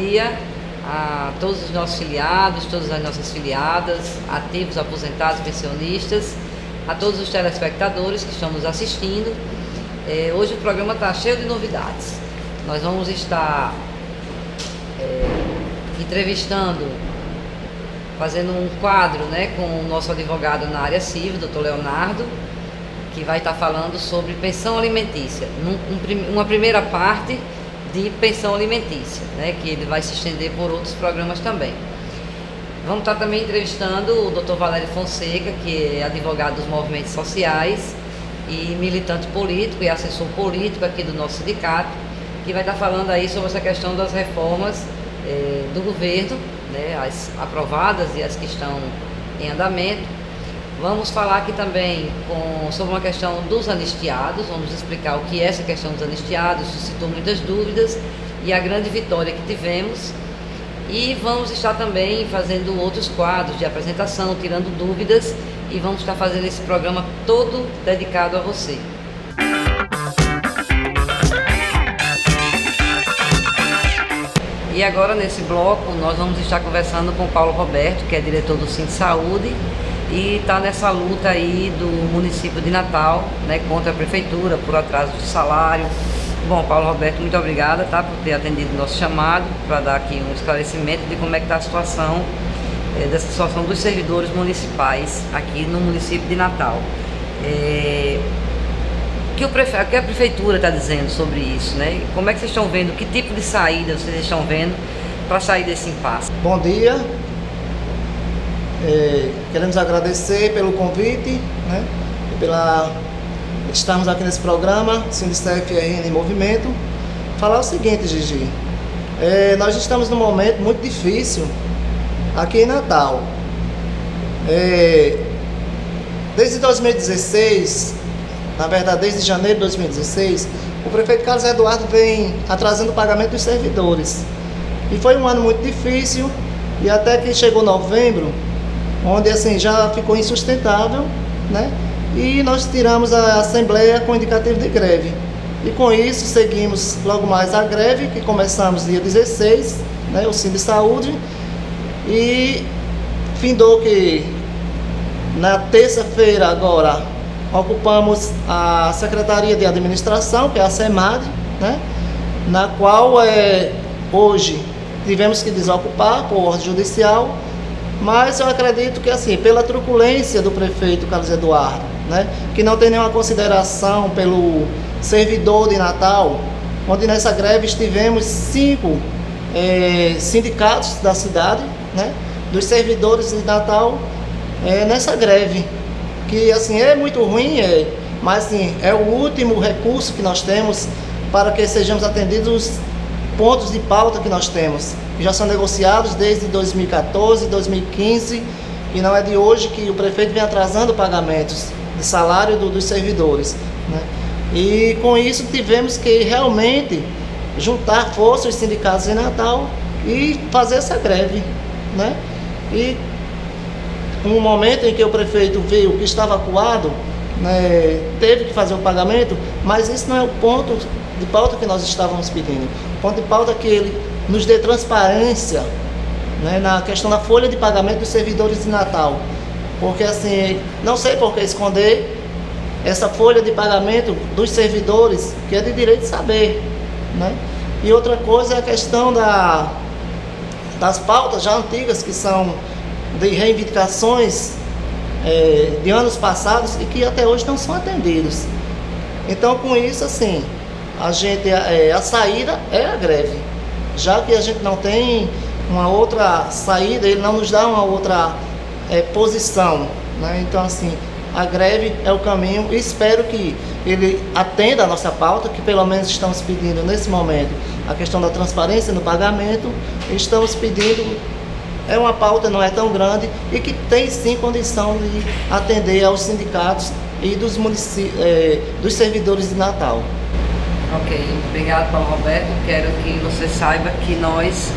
dia a todos os nossos filiados, todas as nossas filiadas, ativos, aposentados, pensionistas, a todos os telespectadores que estão nos assistindo. Hoje o programa está cheio de novidades. Nós vamos estar entrevistando, fazendo um quadro, né, com o nosso advogado na área civil, doutor Leonardo, que vai estar falando sobre pensão alimentícia, uma primeira parte de pensão alimentícia, né, que ele vai se estender por outros programas também. Vamos estar também entrevistando o Dr. Valério Fonseca, que é advogado dos movimentos sociais e militante político e assessor político aqui do nosso sindicato, que vai estar falando aí sobre essa questão das reformas do governo, né, as aprovadas e as que estão em andamento. Vamos falar aqui também sobre uma questão dos anistiados, vamos explicar o que é essa questão dos anistiados, suscitou muitas dúvidas e a grande vitória que tivemos. E vamos estar também fazendo outros quadros de apresentação, tirando dúvidas, e vamos estar fazendo esse programa todo dedicado a você. E agora, nesse bloco, nós vamos estar conversando com o Paulo Roberto, que é diretor do Sindsaúde, e está nessa luta aí do município de Natal, né, contra a prefeitura, por atraso de salário. Bom, Paulo Roberto, muito obrigada, tá, por ter atendido o nosso chamado, para dar aqui um esclarecimento de como é que está a situação, dessa situação dos servidores municipais aqui no município de Natal. O que a prefeitura está dizendo sobre isso, né? Como é que vocês estão vendo, que tipo de saída vocês estão vendo para sair desse impasse? Bom dia, queremos agradecer pelo convite, né? Estamos aqui nesse programa, SindSF-RN em Movimento. Falar o seguinte, Gigi, nós estamos num momento muito difícil aqui em Natal. Desde 2016, na verdade desde janeiro de 2016, o prefeito Carlos Eduardo vem atrasando o pagamento dos servidores. E foi um ano muito difícil, e até que chegou novembro, onde assim já ficou insustentável, né? E nós tiramos a Assembleia com indicativo de greve. E com isso seguimos logo mais a greve, que começamos dia 16, né, o Sindsaúde, e findou que na terça-feira agora ocupamos a Secretaria de Administração, que é a SEMAD, né, na qual hoje tivemos que desocupar por ordem judicial, mas eu acredito que assim, pela truculência do prefeito Carlos Eduardo, né, que não tem nenhuma consideração pelo servidor de Natal, onde nessa greve estivemos 5 sindicatos da cidade, né, dos servidores de Natal, nessa greve, que assim é muito ruim, mas assim, é o último recurso que nós temos para que sejamos atendidos os pontos de pauta que nós temos, que já são negociados desde 2014, 2015, e não é de hoje que o prefeito vem atrasando pagamentos de salário dos servidores, né? E com isso tivemos que realmente juntar forças os sindicatos em Natal e fazer essa greve, né? E um momento em que o prefeito viu que estava acuado, né, teve que fazer o pagamento, mas isso não é o ponto de pauta que nós estávamos pedindo. O ponto de pauta é que ele nos dê transparência, né, na questão da folha de pagamento dos servidores de Natal. Porque assim, não sei por que esconder essa folha de pagamento dos servidores, que é de direito de saber, né? E outra coisa é a questão das pautas já antigas, que são de reivindicações de anos passados e que até hoje não são atendidos. Então, com isso, assim, a saída é a greve. Já que a gente não tem uma outra saída, ele não nos dá uma outra posição, né? Então, assim, a greve é o caminho, e espero que ele atenda a nossa pauta, que pelo menos estamos pedindo nesse momento a questão da transparência no pagamento. Estamos pedindo, uma pauta não é tão grande e que tem sim condição de atender aos sindicatos e dos servidores de Natal. Ok, obrigado, Paulo Roberto. Quero que você saiba que nós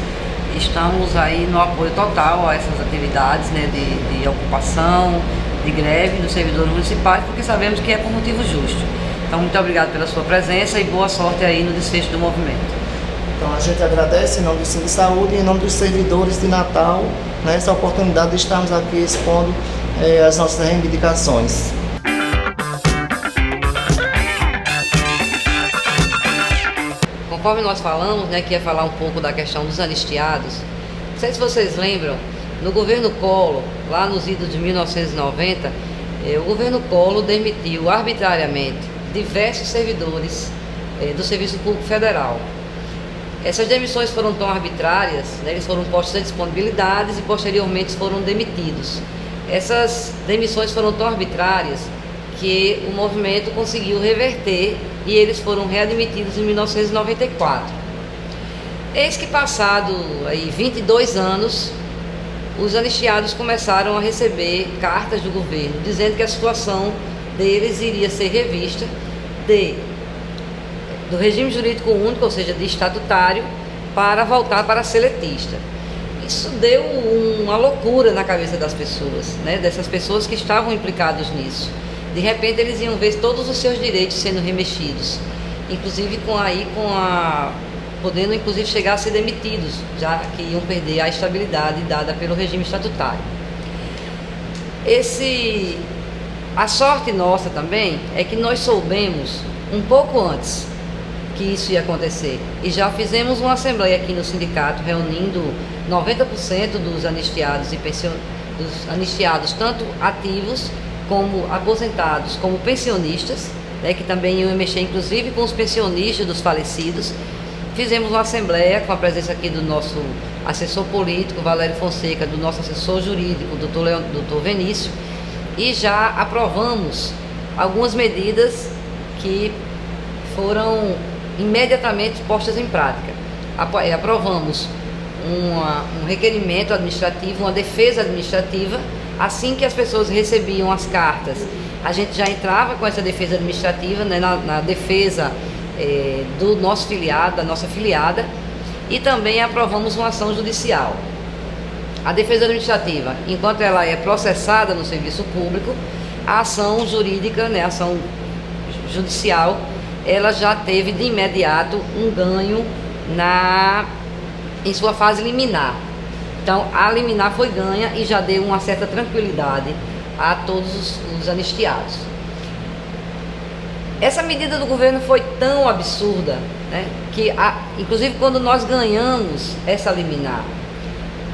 estamos aí no apoio total a essas atividades, né, de ocupação, de greve dos servidores municipais, porque sabemos que é por motivo justo. Então, muito obrigado pela sua presença e boa sorte aí no desfecho do movimento. Então a gente agradece em nome do Cine Saúde e em nome dos servidores de Natal, né, essa oportunidade de estarmos aqui expondo as nossas reivindicações. Conforme nós falamos, né, que ia falar um pouco da questão dos anistiados, não sei se vocês lembram, no governo Collor, lá nos idos de 1990, o governo Collor demitiu arbitrariamente diversos servidores do Serviço Público Federal. Essas demissões foram tão arbitrárias, né, eles foram postos em disponibilidades e posteriormente foram demitidos. Essas demissões foram tão arbitrárias que o movimento conseguiu reverter e eles foram readmitidos em 1994. Eis que passado aí 22 anos, os anistiados começaram a receber cartas do governo dizendo que a situação deles iria ser revista do regime jurídico único, ou seja, de estatutário, para voltar para seletista. Isso deu uma loucura na cabeça das pessoas, né? Dessas pessoas que estavam implicados nisso. De repente eles iam ver todos os seus direitos sendo remexidos, inclusive podendo inclusive chegar a ser demitidos, já que iam perder a estabilidade dada pelo regime estatutário. A sorte nossa também é que nós soubemos um pouco antes que isso ia acontecer e já fizemos uma assembleia aqui no sindicato reunindo 90% dos anistiados dos anistiados, tanto ativos como aposentados, como pensionistas, né, que também iam mexer inclusive com os pensionistas dos falecidos. Fizemos uma assembleia com a presença aqui do nosso assessor político, Valério Fonseca, do nosso assessor jurídico, doutor Vinícius, e já aprovamos algumas medidas que foram imediatamente postas em prática. Aprovamos um requerimento administrativo, uma defesa administrativa. Assim que as pessoas recebiam as cartas, a gente já entrava com essa defesa administrativa, né, na defesa do nosso filiado, da nossa filiada, e também aprovamos uma ação judicial. A defesa administrativa, enquanto ela é processada no serviço público, a ação jurídica, né, a ação judicial, ela já teve de imediato um ganho em sua fase liminar. Então, a liminar foi ganha e já deu uma certa tranquilidade a todos os anistiados. Essa medida do governo foi tão absurda, né, que, inclusive, quando nós ganhamos essa liminar,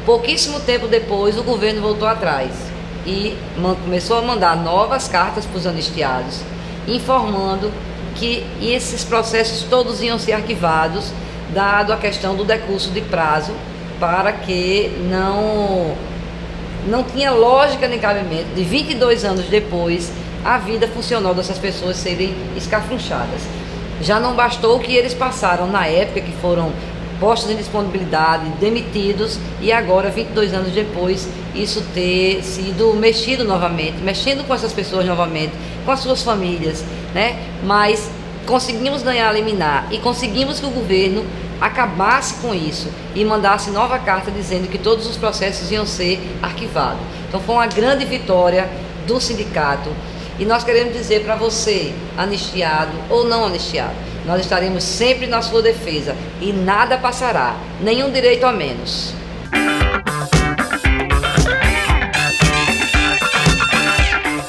pouquíssimo tempo depois, o governo voltou atrás e começou a mandar novas cartas para os anistiados, informando que esses processos todos iam ser arquivados, dado a questão do decurso de prazo, para que não tinha lógica nem cabimento de 22 anos depois a vida funcional dessas pessoas serem escafrunchadas. Já não bastou o que eles passaram na época, que foram postos em disponibilidade, demitidos, e agora, 22 anos depois, isso ter sido mexido novamente, mexendo com essas pessoas novamente, com as suas famílias, né? Mas conseguimos ganhar a liminar e conseguimos que o governo acabasse com isso e mandasse nova carta dizendo que todos os processos iam ser arquivados. Então foi uma grande vitória do sindicato e nós queremos dizer para você, anistiado ou não anistiado, nós estaremos sempre na sua defesa e nada passará, nenhum direito a menos.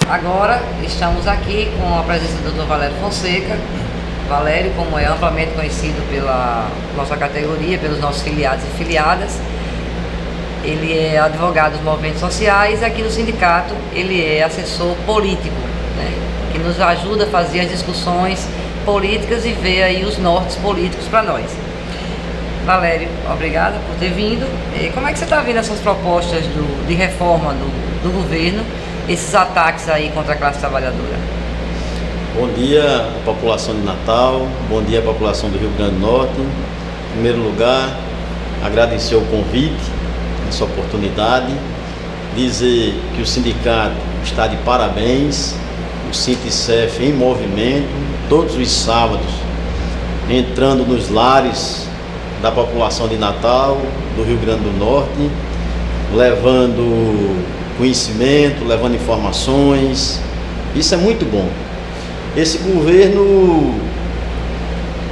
Agora estamos aqui com a presença do Dr. Valério Fonseca. Valério, como é amplamente conhecido pela nossa categoria, pelos nossos filiados e filiadas, ele é advogado dos movimentos sociais e aqui no sindicato ele é assessor político, né, que nos ajuda a fazer as discussões políticas e ver aí os nortes políticos para nós. Valério, obrigada por ter vindo. E como é que você está vendo essas propostas de reforma do governo, esses ataques aí contra a classe trabalhadora? Bom dia à população de Natal, bom dia à população do Rio Grande do Norte. Em primeiro lugar, agradecer o convite, essa oportunidade, dizer que o sindicato está de parabéns, o Sinticef em movimento, todos os sábados, entrando nos lares da população de Natal, do Rio Grande do Norte, levando conhecimento, levando informações. Isso é muito bom. Esse governo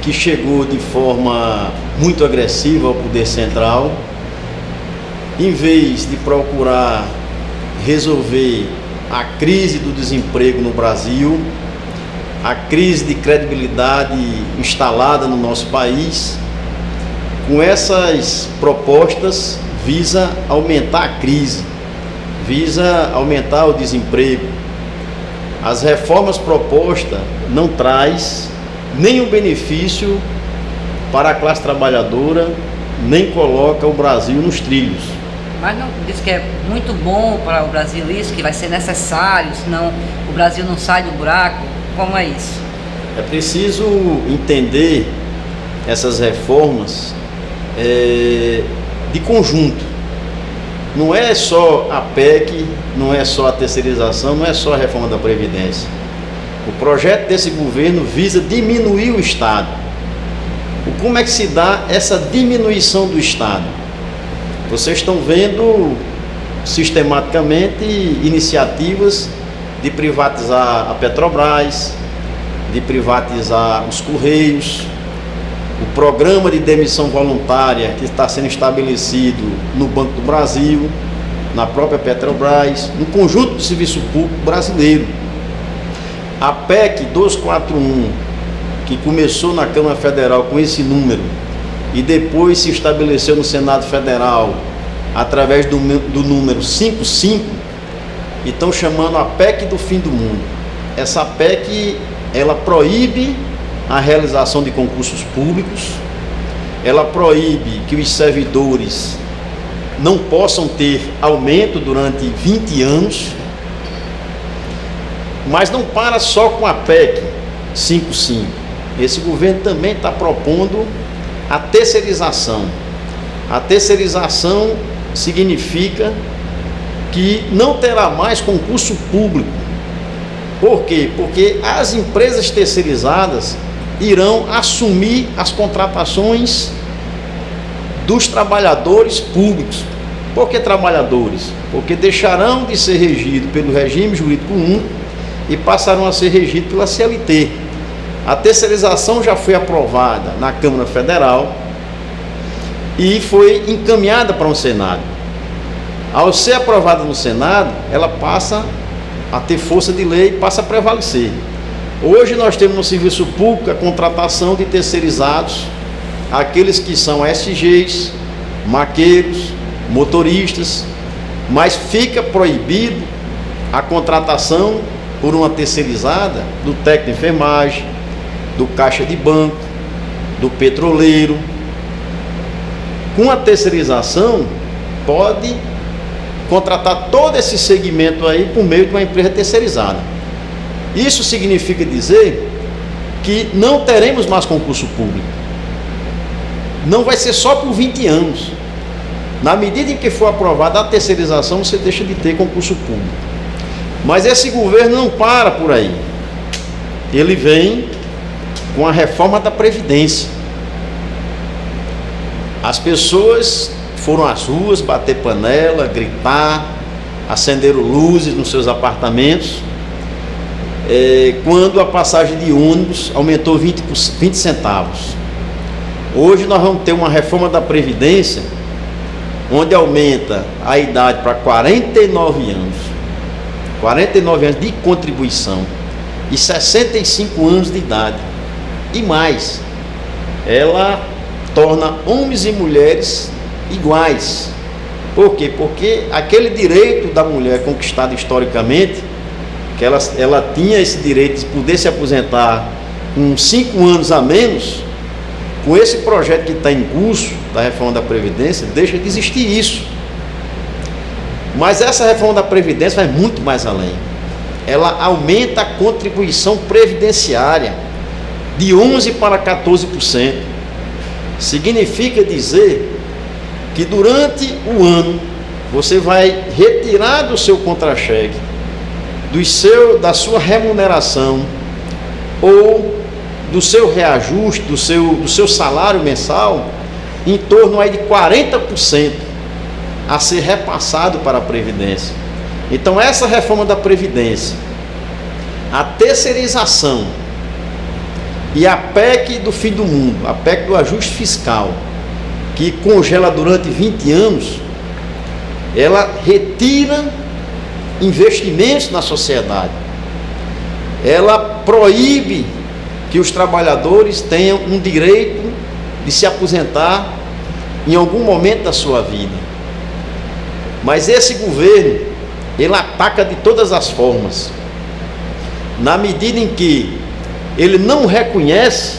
que chegou de forma muito agressiva ao poder central, em vez de procurar resolver a crise do desemprego no Brasil, a crise de credibilidade instalada no nosso país, com essas propostas visa aumentar a crise, visa aumentar o desemprego. As reformas propostas não traz nenhum benefício para a classe trabalhadora, nem coloca o Brasil nos trilhos. Mas não diz que é muito bom para o Brasil isso, que vai ser necessário, senão o Brasil não sai do buraco? Como é isso? É preciso entender essas reformas de conjunto. Não é só a PEC, não é só a terceirização, não é só a reforma da Previdência. O projeto desse governo visa diminuir o Estado. Como é que se dá essa diminuição do Estado? Vocês estão vendo sistematicamente iniciativas de privatizar a Petrobras, de privatizar os Correios, o programa de demissão voluntária que está sendo estabelecido no Banco do Brasil, na própria Petrobras, no conjunto do serviço público brasileiro. A PEC 241, que começou na Câmara Federal com esse número e depois se estabeleceu no Senado Federal através do número 55, e estão chamando a PEC do fim do mundo. Essa PEC, ela proíbe a realização de concursos públicos, ela proíbe que os servidores não possam ter aumento durante 20 anos, mas não para só com a PEC 55. Esse governo também está propondo a terceirização. A terceirização significa que não terá mais concurso público. Por quê? Porque as empresas terceirizadas irão assumir as contratações dos trabalhadores públicos. Por que trabalhadores? Porque deixarão de ser regidos pelo regime jurídico único e passarão a ser regidos pela CLT. A terceirização já foi aprovada na Câmara Federal e foi encaminhada para o Senado. Ao ser aprovada no Senado, ela passa a ter força de lei, passa a prevalecer. Hoje nós temos no serviço público a contratação de terceirizados, aqueles que são SGs, maqueiros, motoristas, mas fica proibido a contratação por uma terceirizada do técnico de enfermagem, do caixa de banco, do petroleiro. Com a terceirização, pode contratar todo esse segmento aí por meio de uma empresa terceirizada. Isso significa dizer que não teremos mais concurso público. Não vai ser só por 20 anos. Na medida em que for aprovada a terceirização, você deixa de ter concurso público. Mas esse governo não para por aí. Ele vem com a reforma da Previdência. As pessoas foram às ruas bater panela, gritar, acenderam luzes nos seus apartamentos, quando a passagem de ônibus aumentou 20 centavos. Hoje nós vamos ter uma reforma da Previdência, onde aumenta a idade para 49 anos. 49 anos de contribuição e 65 anos de idade. E mais, ela torna homens e mulheres iguais. Por quê? Porque aquele direito da mulher conquistado historicamente, que ela tinha esse direito de poder se aposentar com 5 anos a menos, com esse projeto que está em curso da reforma da Previdência, deixa de existir isso. Mas essa reforma da Previdência vai muito mais além. Ela aumenta a contribuição previdenciária de 11% para 14%. Significa dizer que durante o ano você vai retirar do seu contra-cheque, da sua remuneração ou do seu reajuste, do seu salário mensal, em torno aí de 40% a ser repassado para a Previdência. Então essa reforma da Previdência, a terceirização E a PEC do fim do mundo, a PEC do ajuste fiscal, que congela durante 20 anos, ela retira investimentos na sociedade. Ela proíbe que os trabalhadores tenham um direito de se aposentar em algum momento da sua vida. Mas esse governo, ele ataca de todas as formas, na medida em que ele não reconhece,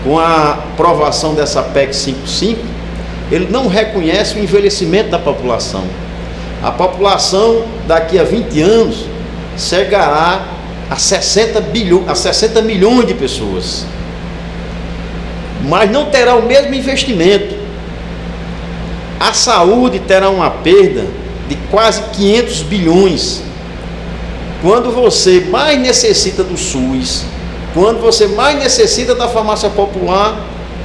com a aprovação dessa PEC 55, ele não reconhece o envelhecimento da população. A população daqui a 20 anos chegará a 60 milhões de pessoas, mas não terá o mesmo investimento. A saúde terá uma perda de quase 500 bilhões. Quando você mais necessita do SUS, quando você mais necessita da farmácia popular,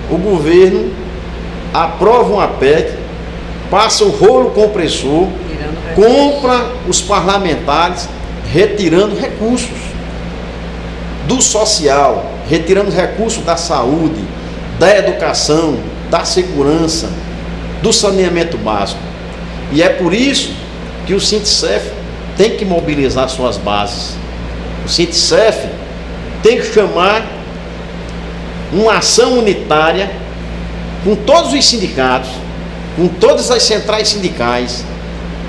o governo aprova uma PEC, passa o rolo compressor, compra os parlamentares, retirando recursos do social, retirando recursos da saúde, da educação, da segurança, do saneamento básico. E é por isso que o Sintcef tem que mobilizar suas bases. O Sintcef tem que chamar uma ação unitária com todos os sindicatos, com todas as centrais sindicais,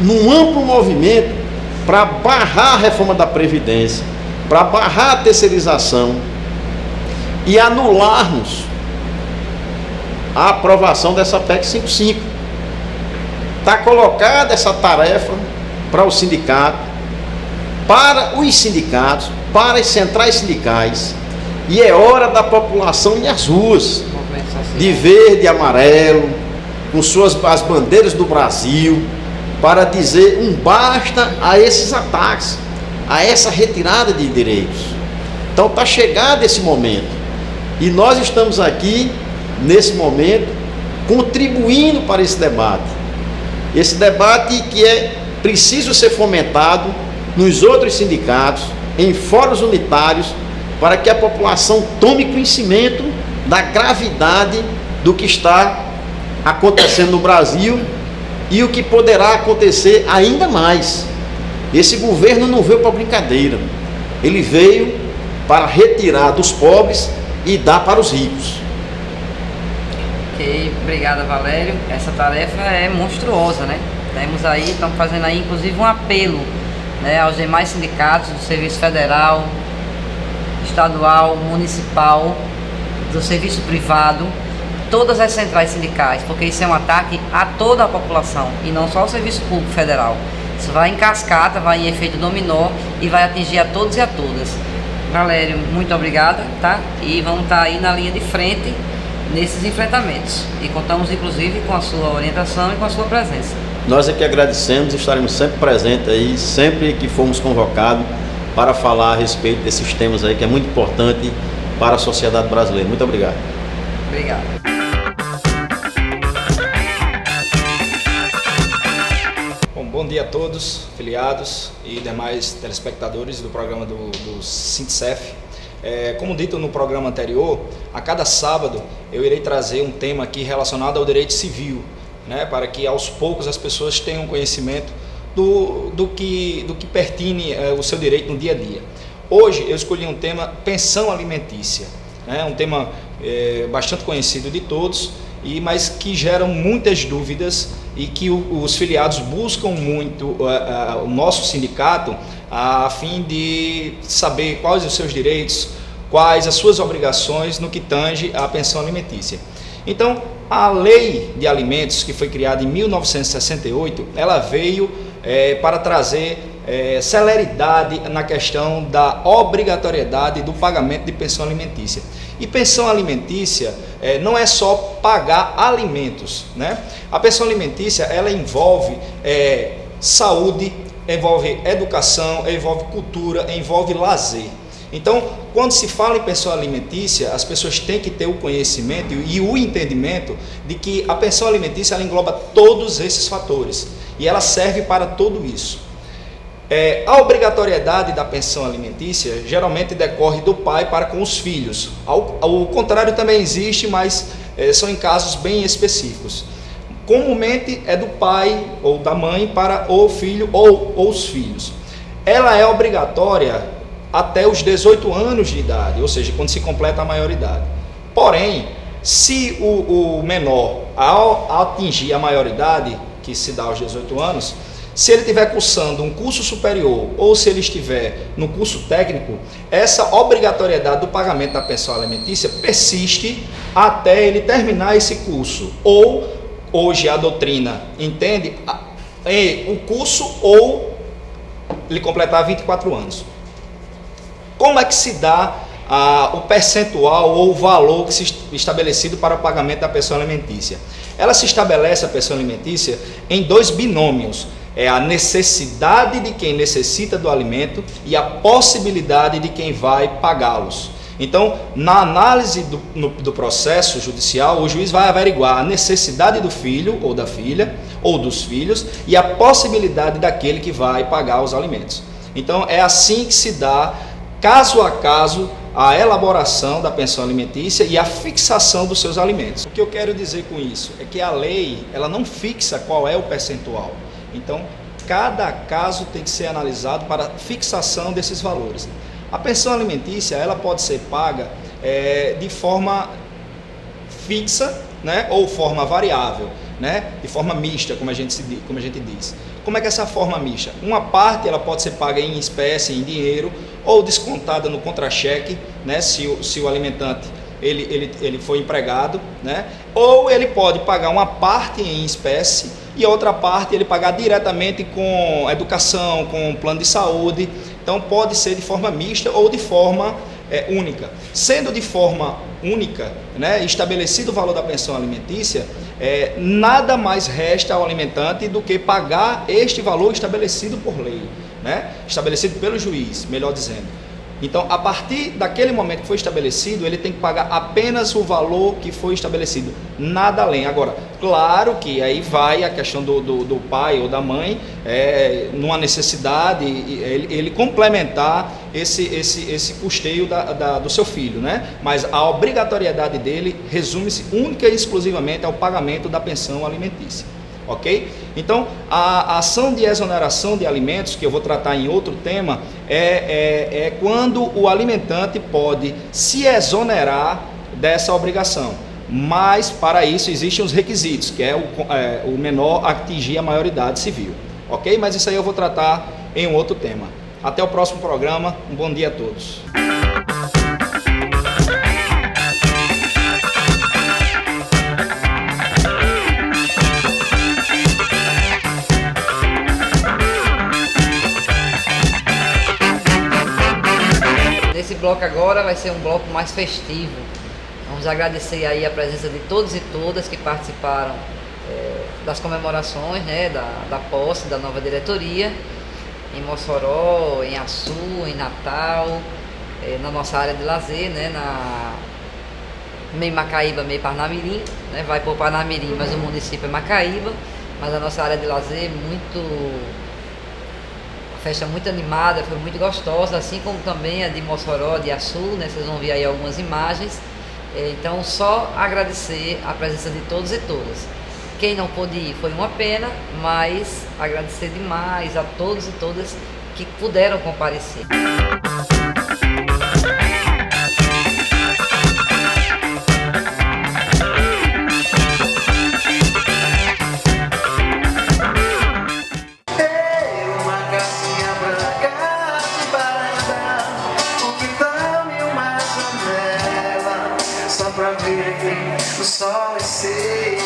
num amplo movimento para barrar a reforma da Previdência, para barrar a terceirização e anularmos a aprovação dessa PEC 55. Está colocada essa tarefa para o sindicato, para os sindicatos, para as centrais sindicais, e é hora da população ir às ruas, de verde e amarelo, com as bandeiras do Brasil, para dizer um basta a esses ataques, a essa retirada de direitos. Então está chegado esse momento, e nós estamos aqui, nesse momento, contribuindo para esse debate que é preciso ser fomentado nos outros sindicatos, em fóruns unitários, para que a população tome conhecimento da gravidade do que está acontecendo no Brasil e o que poderá acontecer ainda mais. Esse governo não veio para brincadeira, ele veio para retirar dos pobres e dar para os ricos. Ok, obrigada, Valério. Essa tarefa é monstruosa, né? Estamos fazendo aí inclusive um apelo, né, aos demais sindicatos do Serviço Federal, Estadual, Municipal, do Serviço Privado, todas as centrais sindicais, porque isso é um ataque a toda a população e não só ao Serviço Público Federal. Isso vai em cascata, vai em efeito dominó e vai atingir a todos e a todas. Valério, muito obrigada, tá? E vamos estar aí na linha de frente nesses enfrentamentos. E contamos inclusive com a sua orientação e com a sua presença. Nós é que agradecemos e estaremos sempre presentes aí, sempre que formos convocados para falar a respeito desses temas aí, que é muito importante para a sociedade brasileira. Muito obrigado. Obrigado. Bom dia a todos, filiados e demais telespectadores do programa do Sintcef. Como dito no programa anterior, a cada sábado eu irei trazer um tema aqui relacionado ao direito civil, né, para que aos poucos as pessoas tenham conhecimento do que pertine o seu direito no dia a dia. Hoje eu escolhi um tema, pensão alimentícia, né, um tema bastante conhecido de todos, mas que gera muitas dúvidas e que os filiados buscam muito o nosso sindicato a fim de saber quais os seus direitos, quais as suas obrigações no que tange à pensão alimentícia. Então, a Lei de Alimentos, que foi criada em 1968, ela veio para trazer celeridade na questão da obrigatoriedade do pagamento de pensão alimentícia. E pensão alimentícia não é só pagar alimentos, né? A pensão alimentícia, ela envolve saúde, envolve educação, envolve cultura, envolve lazer. Então, quando se fala em pensão alimentícia, as pessoas têm que ter o conhecimento e o entendimento de que a pensão alimentícia ela engloba todos esses fatores e ela serve para tudo isso. A obrigatoriedade da pensão alimentícia geralmente decorre do pai para com os filhos. Ao contrário também existe, mas são em casos bem específicos. Comumente é do pai ou da mãe para o filho ou os filhos. Ela é obrigatória até os 18 anos de idade, ou seja, quando se completa a maioridade. Porém, se o menor, ao atingir a maioridade, que se dá aos 18 anos, se ele estiver cursando um curso superior ou se ele estiver no curso técnico, essa obrigatoriedade do pagamento da pensão alimentícia persiste até ele terminar esse curso. Ou, hoje a doutrina entende o curso ou ele completar 24 anos. Como é que se dá o percentual ou o valor que se estabelecido para o pagamento da pensão alimentícia? Ela se estabelece, a pensão alimentícia, em 2 binômios. É a necessidade de quem necessita do alimento e a possibilidade de quem vai pagá-los. Então, na análise do processo judicial, o juiz vai averiguar a necessidade do filho ou da filha ou dos filhos e a possibilidade daquele que vai pagar os alimentos. Então, é assim que se dá, caso a caso, a elaboração da pensão alimentícia e a fixação dos seus alimentos. O que eu quero dizer com isso é que a lei ela não fixa qual é o percentual. Então, cada caso tem que ser analisado para fixação desses valores. A pensão alimentícia ela pode ser paga de forma fixa, né, ou forma variável, né, de forma mista, como a gente diz. Como é que é essa forma mista? Uma parte ela pode ser paga em espécie, em dinheiro, ou descontada no contra-cheque, né, se o alimentante ele foi empregado, né, ou ele pode pagar uma parte em espécie e a outra parte ele pagar diretamente com educação, com plano de saúde. Então pode ser de forma mista ou de forma única. Sendo de forma única, né, estabelecido o valor da pensão alimentícia, nada mais resta ao alimentante do que pagar este valor estabelecido por lei, né, estabelecido pelo juiz, melhor dizendo. Então, a partir daquele momento que foi estabelecido, ele tem que pagar apenas o valor que foi estabelecido, nada além. Agora, claro que aí vai a questão do pai ou da mãe, numa necessidade, ele complementar esse custeio do seu filho, né? Mas a obrigatoriedade dele resume-se única e exclusivamente ao pagamento da pensão alimentícia. Ok? Então, a ação de exoneração de alimentos, que eu vou tratar em outro tema, é quando o alimentante pode se exonerar dessa obrigação. Mas, para isso, existem os requisitos, que é o menor atingir a maioridade civil. Ok? Mas isso aí eu vou tratar em um outro tema. Até o próximo programa. Um bom dia a todos. Esse bloco agora vai ser um bloco mais festivo. Vamos agradecer aí a presença de todos e todas que participaram das comemorações, né, da posse da nova diretoria em Mossoró, em Açu, em Natal, na nossa área de lazer, né, meio Macaíba, meio Parnamirim, né, vai por Parnamirim, mas o município é Macaíba, mas a nossa área de lazer festa muito animada, foi muito gostosa, assim como também a de Mossoró, de Açu, né? Vocês vão ver aí algumas imagens. Então, só agradecer a presença de todos e todas. Quem não pôde ir foi uma pena, mas agradecer demais a todos e todas que puderam comparecer. O sol é sei,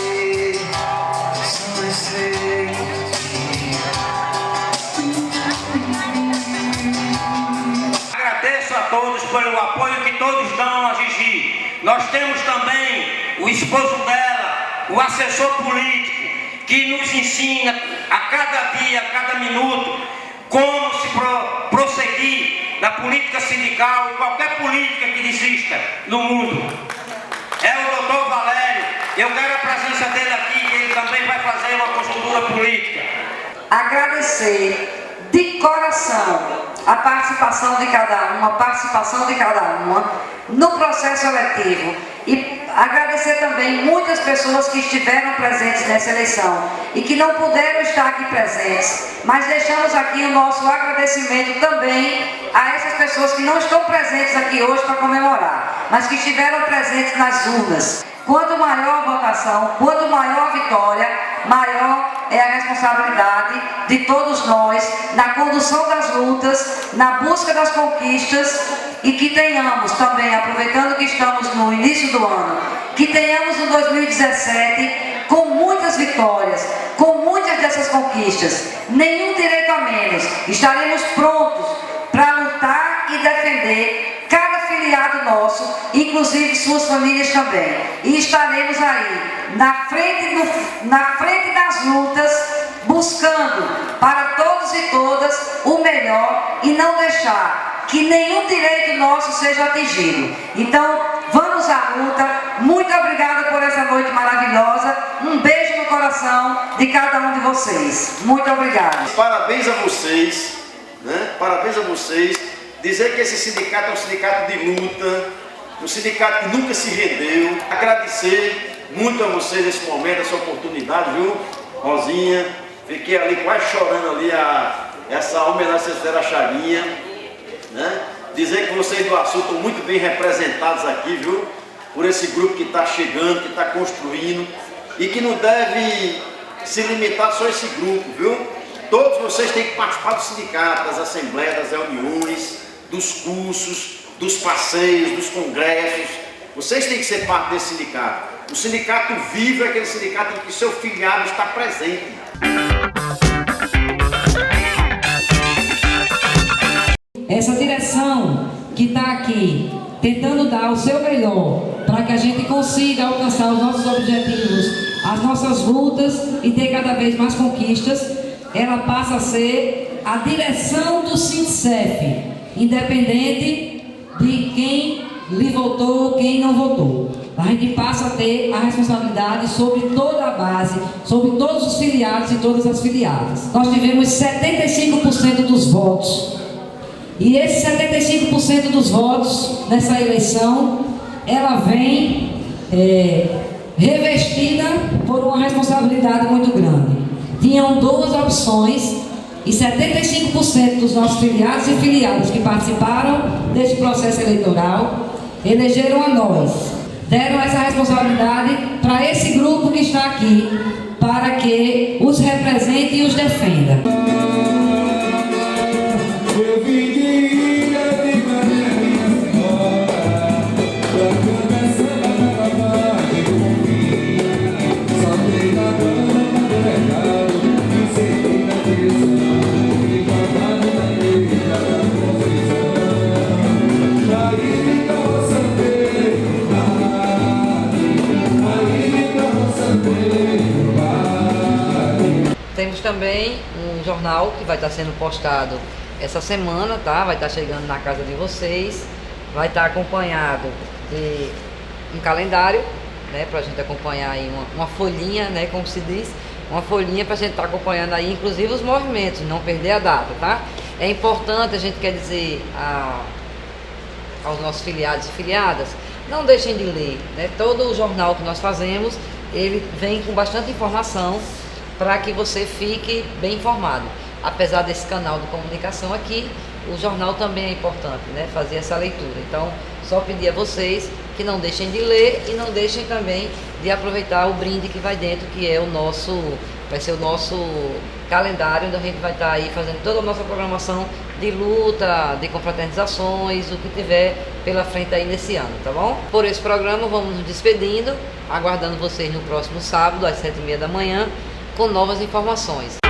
Agradeço a todos pelo apoio que todos dão a Gigi. Nós temos também o esposo dela, o assessor político, que nos ensina a cada dia, a cada minuto, como se prosseguir na política sindical e qualquer política que exista no mundo. É o doutor Valério. Eu quero a presença dele aqui, que ele também vai fazer uma conjuntura política. Agradecer de coração a participação de cada uma no processo eletivo e agradecer também muitas pessoas que estiveram presentes nessa eleição e que não puderam estar aqui presentes, mas deixamos aqui o nosso agradecimento também a essas pessoas que não estão presentes aqui hoje para comemorar, mas que estiveram presentes nas urnas. Quanto maior a votação, quanto maior a vitória, maior é a responsabilidade de todos nós na condução das lutas, na busca das conquistas e que tenhamos também, aproveitando que estamos no início do ano, que tenhamos um 2017 com muitas vitórias, com muitas dessas conquistas, nenhum direito a menos. Estaremos prontos para lutar e defender cada filiado nosso, inclusive suas famílias também. E estaremos aí, na frente das lutas, buscando para todos e todas o melhor e não deixar que nenhum direito nosso seja atingido. Então, vamos à luta. Muito obrigada por essa noite maravilhosa. Um beijo no coração de cada um de vocês. Muito obrigada. Parabéns a vocês, né? Parabéns a vocês. Dizer que esse sindicato é um sindicato de luta, um sindicato que nunca se rendeu. Agradecer muito a vocês nesse momento, essa oportunidade, viu, Rosinha? Fiquei ali quase chorando ali essa homenagem que vocês fizeram à Chaguinha, né? Dizer que vocês do Açu estão muito bem representados aqui, viu? Por esse grupo que está chegando, que está construindo e que não deve se limitar só a esse grupo, viu? Todos vocês têm que participar do sindicato, das assembleias, das reuniões, dos cursos, dos passeios, dos congressos. Vocês têm que ser parte desse sindicato. O sindicato vivo é aquele sindicato em que seu filiado está presente. Essa direção que está aqui, tentando dar o seu melhor para que a gente consiga alcançar os nossos objetivos, as nossas lutas e ter cada vez mais conquistas, ela passa a ser a direção do SINTCEF, independente de quem lhe votou, quem não votou. A gente passa a ter a responsabilidade sobre toda a base, sobre todos os filiados e todas as filiadas. Nós tivemos 75% dos votos. E esses 75% dos votos nessa eleição, ela vem revestida por uma responsabilidade muito grande. Tinham duas opções e 75% dos nossos filiados e filiadas que participaram desse processo eleitoral elegeram a nós. Deram essa responsabilidade para esse grupo que está aqui, para que os represente e os defenda. Temos também um jornal que vai estar sendo postado essa semana, tá? Vai estar chegando na casa de vocês, vai estar acompanhado de um calendário, né? Para a gente acompanhar aí uma folhinha, né? Como se diz, uma folhinha para a gente estar acompanhando aí, inclusive os movimentos, não perder a data, tá? É importante, a gente quer dizer aos nossos filiados e filiadas, não deixem de ler, né? Todo o jornal que nós fazemos, ele vem com bastante informação para que você fique bem informado. Apesar desse canal de comunicação aqui, o jornal também é importante, né? Fazer essa leitura. Então, só pedir a vocês que não deixem de ler e não deixem também de aproveitar o brinde que vai dentro, que é vai ser o nosso calendário, onde a gente vai estar aí fazendo toda a nossa programação de luta, de confraternizações, o que tiver pela frente aí nesse ano, tá bom? Por esse programa, vamos nos despedindo, aguardando vocês no próximo sábado, às 7h30 da manhã, com novas informações.